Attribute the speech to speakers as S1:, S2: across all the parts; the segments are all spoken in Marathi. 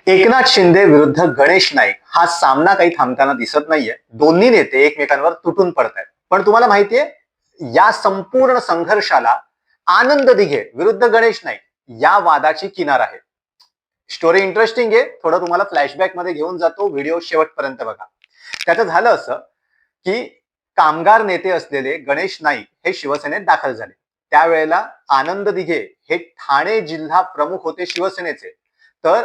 S1: एकनाथ शिंदे विरुद्ध गणेश नाईक हा सामना काही थांबताना दिसत नाहीये. दोन्ही नेते एकमेकांवर तुटून पडतायत. पण तुम्हाला माहितीये, या संपूर्ण संघर्षाला आनंद दिघे विरुद्ध गणेश नाईक या वादाची किनार आहे. स्टोरी इंटरेस्टिंग आहे. थोडं तुम्हाला फ्लॅशबॅक मध्ये घेऊन जातो. व्हिडिओ शेवटपर्यंत बघा. त्याचं झालं असं की कामगार नेते असलेले गणेश नाईक हे शिवसेनेत दाखल झाले. त्यावेळेला आनंद दिघे हे ठाणे जिल्हा प्रमुख होते शिवसेनेचे. तर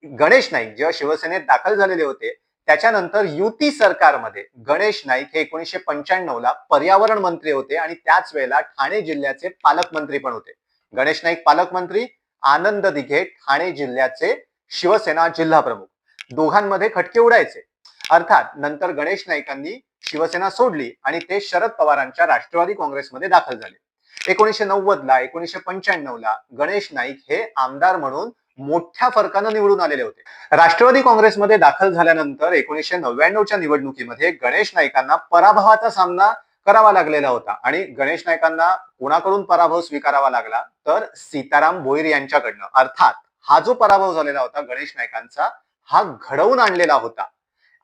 S1: गणेश नाईक जेव्हा शिवसेनेत दाखल झालेले होते, त्याच्यानंतर युती सरकारमध्ये गणेश नाईक हे 1995 ला पर्यावरण मंत्री होते आणि त्याच वेळेला ठाणे जिल्ह्याचे पालकमंत्री पण होते. गणेश नाईक पालकमंत्री, आनंद दिघे ठाणे जिल्ह्याचे शिवसेना जिल्हा प्रमुख. दोघांमध्ये खटके उडायचे. अर्थात नंतर गणेश नाईकांनी शिवसेना सोडली आणि ते शरद पवारांच्या राष्ट्रवादी काँग्रेसमध्ये दाखल झाले. 1990 ला 1995 ला गणेश नाईक हे आमदार म्हणून मोठ्या फरकानं निवडून आलेले होते. राष्ट्रवादी काँग्रेसमध्ये दाखल झाल्यानंतर 1999च्या निवडणुकीमध्ये गणेश नाईकांना पराभवाचा सामना करावा लागलेला होता आणि गणेश नाईकांना कोणाकडून पराभव स्वीकारावा लागला तर सीताराम भोईर यांच्याकडनं. अर्थात हा जो पराभव झालेला होता गणेश नाईकांचा, हा घडवून आणलेला होता.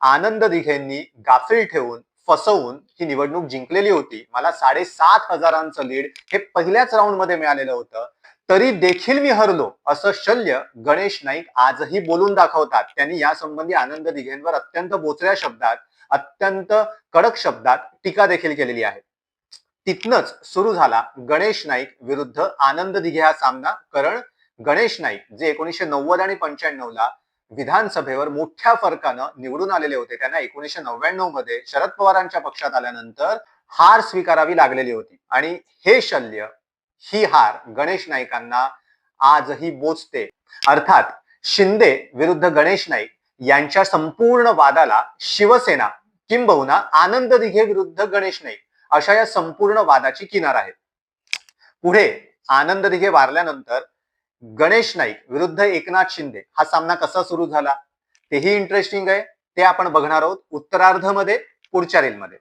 S1: आनंद दिघेंनी गाफील ठेवून फसवून ही निवडणूक जिंकलेली होती. मला 7,500 लीड हे पहिल्याच राऊंड मध्ये मिळालेलं होतं. तरी देखील मी हरलो असं शल्य गणेश नाईक आजही बोलून दाखवतात. त्यांनी यासंबंधी आनंद दिघेंवर अत्यंत बोचऱ्या शब्दात, अत्यंत कडक शब्दात टीका देखील केलेली आहे. तिथनच सुरू झाला गणेश नाईक विरुद्ध आनंद दिघे हा सामना. कारण गणेश नाईक जे 1990 आणि 95 ला विधानसभेवर मोठ्या फरकानं निवडून आलेले होते, त्यांना 1999 मध्ये शरद पवारांच्या पक्षात आल्यानंतर हार स्वीकारावी लागलेली होती आणि हे शल्य, ही हार गणेश नाईकांना आजही बोचते. अर्थात शिंदे विरुद्ध गणेश नाईक यांच्या संपूर्ण वादाला शिवसेना किंबहुना आनंद दिघे विरुद्ध गणेश नाईक अशा या संपूर्ण वादाची किनार आहे. पुढे आनंद दिघे वारल्यानंतर गणेश नाईक विरुद्ध एकनाथ शिंदे हा सामना कसा सुरू झाला तेही इंटरेस्टिंग आहे. ते आपण बघणार आहोत उत्तरार्ध मध्ये, पुढच्या रील मध्ये.